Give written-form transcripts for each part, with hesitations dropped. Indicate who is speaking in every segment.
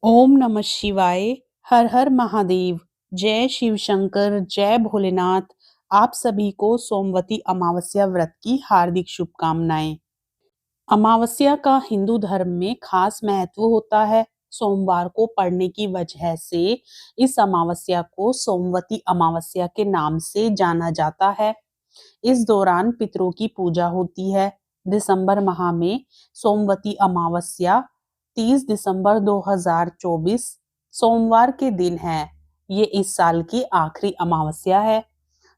Speaker 1: ओम नमः शिवाय। हर हर महादेव। जय शिव शंकर, जय भोलेनाथ। आप सभी को सोमवती अमावस्या व्रत की हार्दिक शुभकामनाएं। अमावस्या का हिंदू धर्म में खास महत्व होता है। सोमवार को पड़ने की वजह से इस अमावस्या को सोमवती अमावस्या के नाम से जाना जाता है। इस दौरान पितरों की पूजा होती है। दिसंबर माह में सोमवती अमावस्या 30 दिसंबर 2024 सोमवार के दिन है। ये इस साल की आखिरी अमावस्या है।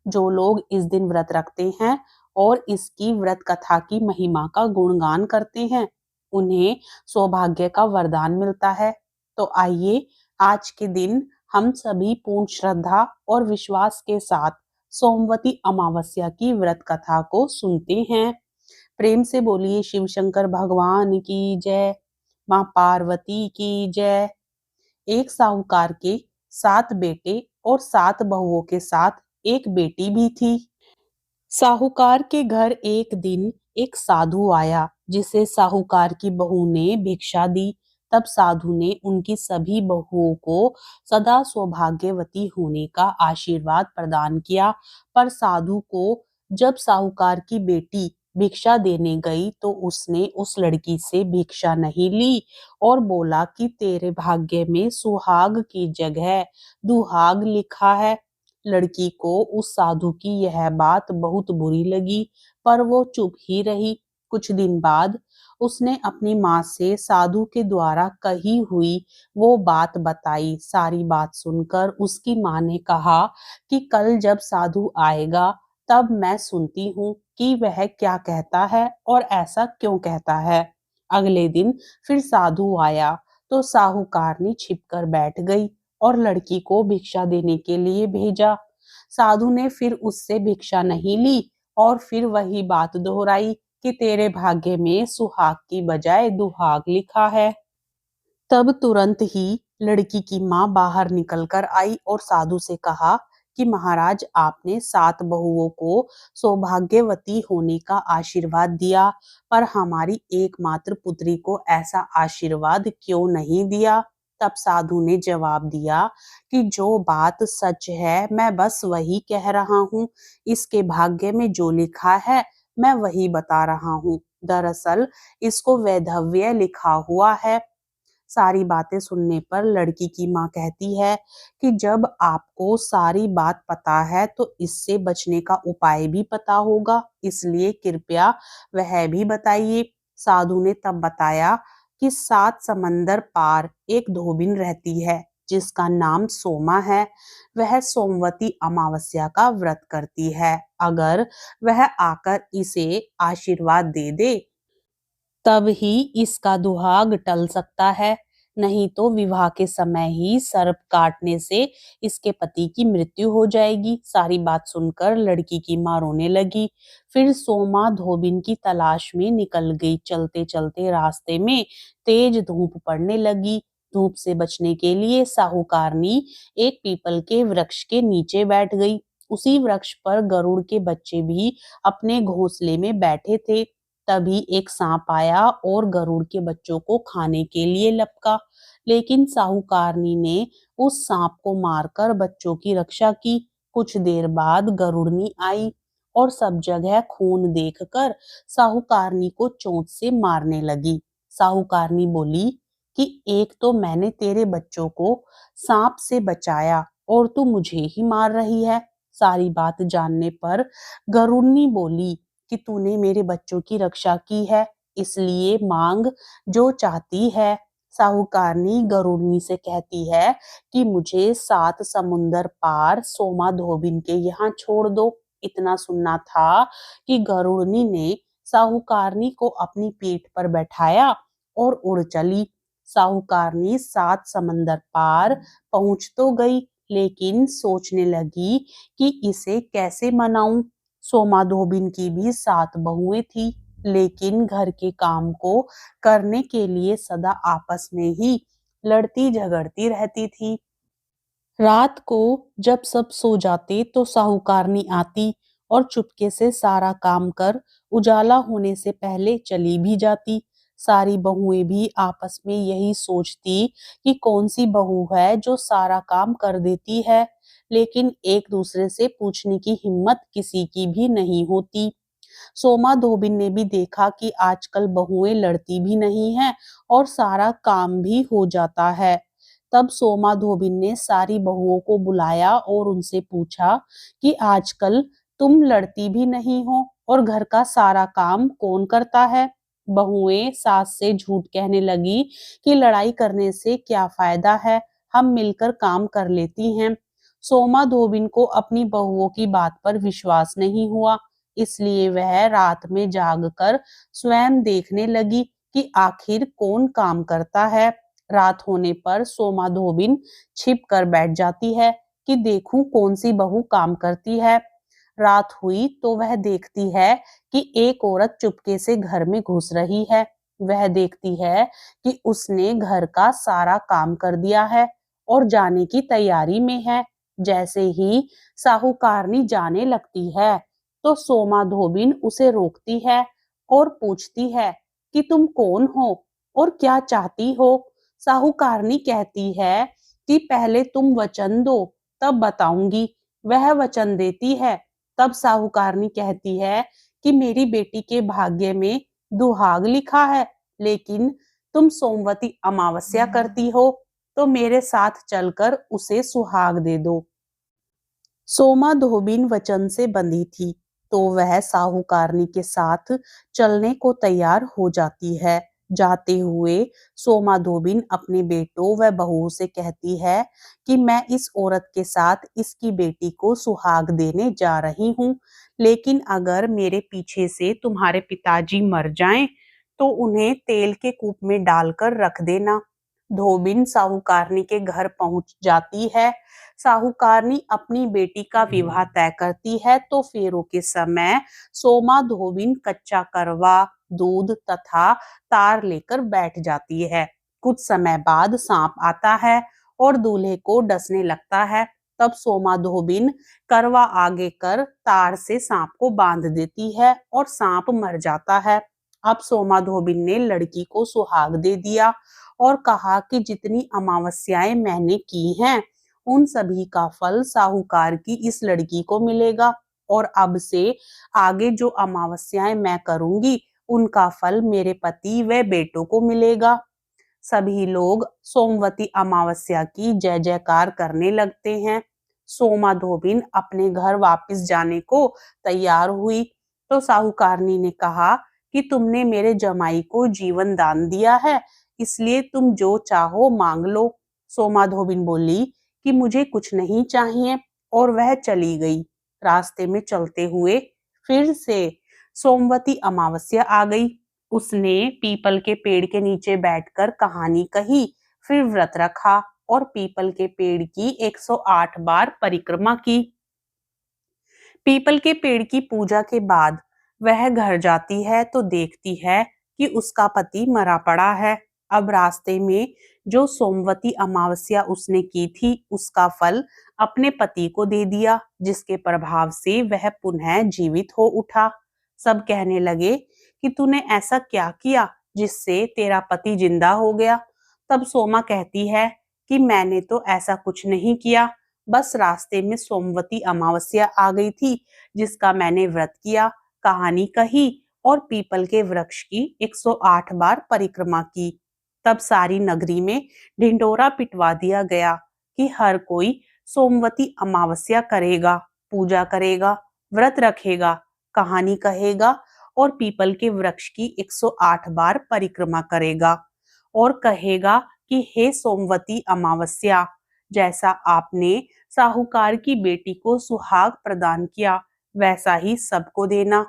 Speaker 1: जो लोग इस दिन व्रत रखते हैं और इसकी व्रत कथा की महिमा का गुणगान करते हैं, उन्हें सौभाग्य का वरदान मिलता है। तो आइए आज के दिन हम सभी पूर्ण श्रद्धा और विश्वास के साथ सोमवती अमावस्या की व्रत कथा को सुनते हैं। प्रेम से बोलिए शिव शंकर भगवान की जय, माँ पार्वती की जय। एक साहूकार के 7 बेटे और 7 बहुओं के साथ एक बेटी भी थी। साहूकार के घर एक दिन एक साधु आया, जिसे साहूकार की बहू ने भिक्षा दी। तब साधु ने उनकी सभी बहुओं को सदा सौभाग्यवती होने का आशीर्वाद प्रदान किया। पर साधु को जब साहूकार की बेटी भिक्षा देने गई तो उसने उस लड़की से भिक्षा नहीं ली और बोला कि तेरे भाग्य में सुहाग की जगह दुहाग लिखा है। लड़की को उस साधु की यह बात बहुत बुरी लगी, पर वो चुप ही रही। कुछ दिन बाद उसने अपनी माँ से साधु के द्वारा कही हुई वो बात बताई। सारी बात सुनकर उसकी माँ ने कहा कि कल जब साधु आएगा तब मैं सुनती हूँ कि वह क्या कहता है और ऐसा क्यों कहता है। अगले दिन फिर साधु आया तो साहूकारनी छिपकर बैठ गई और लड़की को भिक्षा देने के लिए भेजा। साधु ने फिर उससे भिक्षा नहीं ली और फिर वही बात दोहराई कि तेरे भाग्य में सुहाग की बजाय दुहाग लिखा है। तब तुरंत ही लड़की की माँ बाहर निकलकर आई और साधु से कहा कि महाराज, आपने 7 बहुओं को सौभाग्यवती होने का आशीर्वाद दिया, पर हमारी एकमात्र पुत्री को ऐसा आशीर्वाद क्यों नहीं दिया। तब साधु ने जवाब दिया कि जो बात सच है मैं बस वही कह रहा हूँ। इसके भाग्य में जो लिखा है मैं वही बता रहा हूँ। दरअसल इसको वैधव्य लिखा हुआ है। सारी बातें सुनने पर लड़की की माँ कहती है कि जब आपको सारी बात पता है तो इससे बचने का उपाय भी पता होगा, इसलिए कृपया वह भी बताइए। साधु ने तब बताया कि 7 समंदर पार एक धोबिन रहती है जिसका नाम सोमा है। वह सोमवती अमावस्या का व्रत करती है। अगर वह आकर इसे आशीर्वाद दे दे तब ही इसका दुहाग टल सकता है, नहीं तो विवाह के समय ही सर्प काटने से इसके पति की मृत्यु हो जाएगी। सारी बात सुनकर लड़की की माँ रोने लगी। फिर सोमा धोबिन की तलाश में निकल गई। चलते चलते रास्ते में तेज धूप पड़ने लगी। धूप से बचने के लिए साहूकारनी एक पीपल के वृक्ष के नीचे बैठ गई। उसी वृक्ष पर गरुड़ के बच्चे भी अपने घोंसले में बैठे थे। तभी एक सांप आया और गरुड़ के बच्चों को खाने के लिए लपका, लेकिन साहूकारनी ने उस सांप को मारकर बच्चों की रक्षा की। कुछ देर बाद गरुड़नी आई और सब जगह खून देखकर साहूकारनी को चोंच से मारने लगी। साहूकारनी बोली कि एक तो मैंने तेरे बच्चों को सांप से बचाया और तू मुझे ही मार रही है। सारी बात जानने पर गरुड़नी बोली कि तूने मेरे बच्चों की रक्षा की है, इसलिए मांग जो चाहती है। साहूकारनी गरुड़नी से कहती है कि मुझे 7 समुंदर पार सोमा धोबिन के यहाँ छोड़ दो। इतना सुनना था कि गरुड़नी ने साहूकारनी को अपनी पीठ पर बैठाया और उड़ चली। साहूकारनी 7 समंदर पार पहुंच तो गई, लेकिन सोचने लगी कि इसे कैसे मनाऊं। सोमा धोबिन की भी 7 बहुएं थी, लेकिन घर के काम को करने के लिए सदा आपस में ही लड़ती झगड़ती रहती थी। रात को जब सब सो जाते तो साहूकारनी आती और चुपके से सारा काम कर उजाला होने से पहले चली भी जाती। सारी बहुएं भी आपस में यही सोचती कि कौन सी बहू है जो सारा काम कर देती है, लेकिन एक दूसरे से पूछने की हिम्मत किसी की भी नहीं होती। सोमा धोबिन ने भी देखा कि आजकल बहुएं लड़ती भी नहीं हैं और सारा काम भी हो जाता है। तब सोमा धोबिन ने सारी बहुओं को बुलाया और उनसे पूछा कि आजकल तुम लड़ती भी नहीं हो और घर का सारा काम कौन करता है। बहुएं सास से झूठ कहने लगी कि लड़ाई करने से क्या फायदा है, हम मिलकर काम कर लेती हैं। सोमा धोबिन को अपनी बहुओं की बात पर विश्वास नहीं हुआ, इसलिए वह रात में जागकर स्वयं देखने लगी कि आखिर कौन काम करता है। रात होने पर सोमा धोबिन छिप कर बैठ जाती है कि देखूं कौन सी बहू काम करती है। रात हुई तो वह देखती है कि एक औरत चुपके से घर में घुस रही है। वह देखती है कि उसने घर का सारा काम कर दिया है और जाने की तैयारी में है। जैसे ही साहूकारनी जाने लगती है तो सोमा धोबिन उसे रोकती है और पूछती है कि तुम कौन हो और क्या चाहती हो। साहूकारनी कहती है कि पहले तुम वचन दो, तब बताऊंगी। वह वचन देती है। तब साहूकारनी कहती है कि मेरी बेटी के भाग्य में दुहाग लिखा है, लेकिन तुम सोमवती अमावस्या करती हो तो मेरे साथ चलकर उसे सुहाग दे दो। सोमा धोबिन वचन से बंधी थी, तो वह साहूकारनी के साथ चलने को तैयार हो जाती है। जाते हुए सोमा धोबिन अपने बेटों व बहुओं से कहती है कि मैं इस औरत के साथ इसकी बेटी को सुहाग देने जा रही हूँ, लेकिन अगर मेरे पीछे से तुम्हारे पिताजी मर जाएं, तो उन्हें तेल के कूप में डालकर रख देना। धोबिन साहूकारनी के घर पहुंच जाती है। साहूकारनी अपनी बेटी का विवाह तय करती है तो फेरों के समय सोमा धोबिन कच्चा करवा, दूध तथा तार लेकर बैठ जाती है। कुछ समय बाद सांप आता है और दूल्हे को डसने लगता है। तब सोमा धोबिन करवा आगे कर तार से सांप को बांध देती है और सांप मर जाता है। अब सोमा धोबिन ने लड़की को सुहाग दे दिया और कहा कि जितनी अमावस्याएं मैंने की हैं, उन सभी का फल साहूकार की इस लड़की को मिलेगा और अब से आगे जो अमावस्याएं मैं करूंगी, उनका फल मेरे पति व बेटों को मिलेगा। सभी लोग सोमवती अमावस्या की जय जयकार करने लगते हैं। सोमा धोबिन अपने घर वापस जाने को तैयार हुई तो साहूकारनी ने कहा कि तुमने मेरे जमाई को जीवन दान दिया है, इसलिए तुम जो चाहो मांग लो। सोमा धोबिन बोली कि मुझे कुछ नहीं चाहिए और वह चली गई। रास्ते में चलते हुए फिर से सोमवती अमावस्या आ गई। उसने पीपल के पेड़ के नीचे बैठकर कहानी कही, फिर व्रत रखा और पीपल के पेड़ की 108 बार परिक्रमा की। पीपल के पेड़ की पूजा के बाद वह घर जाती है तो देखती है कि उसका पति मरा पड़ा है। अब रास्ते में जो सोमवती अमावस्या उसने की थी, उसका फल अपने पति को दे दिया, जिसके प्रभाव से वह पुनः जीवित हो उठा। सब कहने लगे कि तूने ऐसा क्या किया जिससे तेरा पति जिंदा हो गया। तब सोमा कहती है कि मैंने तो ऐसा कुछ नहीं किया, बस रास्ते में सोमवती अमावस्या आ गई थी, जिसका मैंने व्रत किया, कहानी कही और पीपल के वृक्ष की 108 बार परिक्रमा की। तब सारी नगरी में ढिंढोरा पिटवा दिया गया कि हर कोई सोमवती अमावस्या करेगा, पूजा करेगा, व्रत रखेगा, कहानी कहेगा और पीपल के वृक्ष की 108 बार परिक्रमा करेगा और कहेगा कि हे सोमवती अमावस्या, जैसा आपने साहूकार की बेटी को सुहाग प्रदान किया, वैसा ही सबको देना।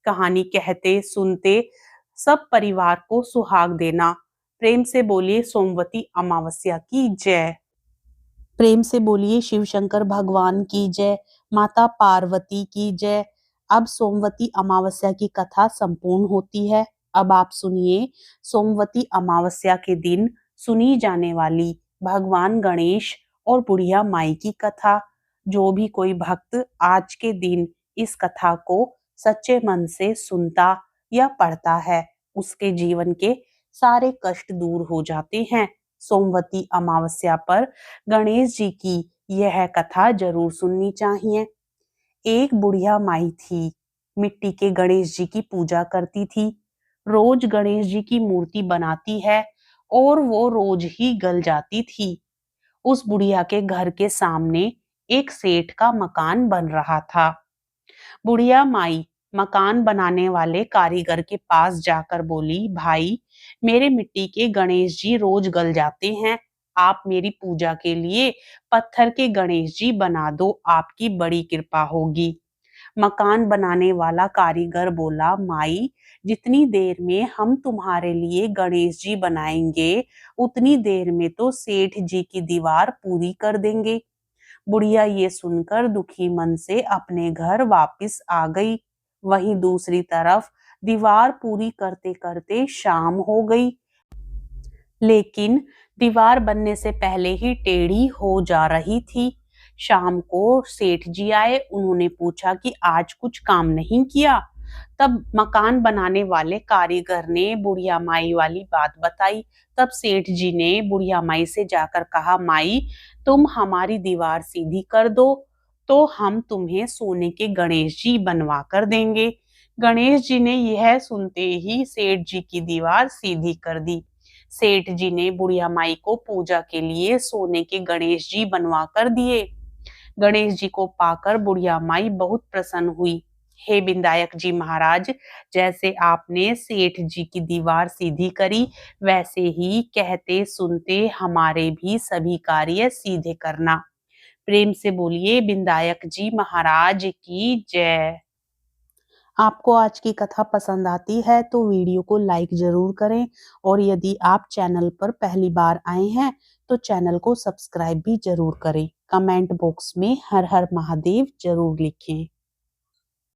Speaker 1: कहानी कहते सुनते सब परिवार को सुहाग देना। प्रेम से बोलिए सोमवती अमावस्या की जय। प्रेम से बोलिए शिव शंकर भगवान की जय, माता पार्वती की जय। अब सोमवती अमावस्या की कथा संपूर्ण होती है। अब आप सुनिए सोमवती अमावस्या के दिन सुनी जाने वाली भगवान गणेश और बुढ़िया माई की कथा। जो भी कोई भक्त आज के दिन इस कथा को सच्चे मन से सुनता या पढ़ता है, उसके जीवन के सारे कष्ट दूर हो जाते हैं। सोमवती अमावस्या पर गणेश जी की यह कथा जरूर सुननी चाहिए। एक बुढ़िया माई थी, मिट्टी के गणेश जी की पूजा करती थी। रोज गणेश जी की मूर्ति बनाती है और वो रोज ही गल जाती थी। उस बुढ़िया के घर के सामने एक सेठ का मकान बन रहा था। बुढ़िया माई मकान बनाने वाले कारीगर के पास जाकर बोली, भाई, मेरे मिट्टी के गणेश जी रोज गल जाते हैं, आप मेरी पूजा के लिए पत्थर के गणेश जी बना दो, आपकी बड़ी कृपा होगी। मकान बनाने वाला कारीगर बोला, माई, जितनी देर में हम तुम्हारे लिए गणेश जी बनाएंगे उतनी देर में तो सेठ जी की दीवार पूरी कर देंगे। बुढ़िया ये सुनकर दुखी मन से अपने घर वापस आ गई। वहीं दूसरी तरफ दीवार पूरी करते करते शाम हो गई, लेकिन दीवार बनने से पहले ही टेढ़ी हो जा रही थी। शाम को सेठ जी आए, उन्होंने पूछा कि आज कुछ काम नहीं किया। तब मकान बनाने वाले कारीगर ने बुढ़िया माई वाली बात बताई। तब सेठ जी ने बुढ़िया माई से जाकर कहा, माई, तुम हमारी दीवार सीधी कर दो तो हम तुम्हें सोने के गणेश जी बनवा कर देंगे। गणेश जी ने यह सुनते ही सेठ जी की दीवार सीधी कर दी। सेठ जी ने बुढ़िया माई को पूजा के लिए सोने के गणेश जी बनवा कर दिए। गणेश जी को पाकर बुढ़िया माई बहुत प्रसन्न हुई। हे विनायक जी महाराज, जैसे आपने सेठ जी की दीवार सीधी करी, वैसे ही कहते सुनते हमारे भी सभी कार्य सीधे करना। प्रेम से बोलिए विनायक जी महाराज की जय। आपको आज की कथा पसंद आती है तो वीडियो को लाइक जरूर करें, और यदि आप चैनल पर पहली बार आए हैं तो चैनल को सब्सक्राइब भी जरूर करें। कमेंट बॉक्स में हर हर महादेव जरूर लिखें।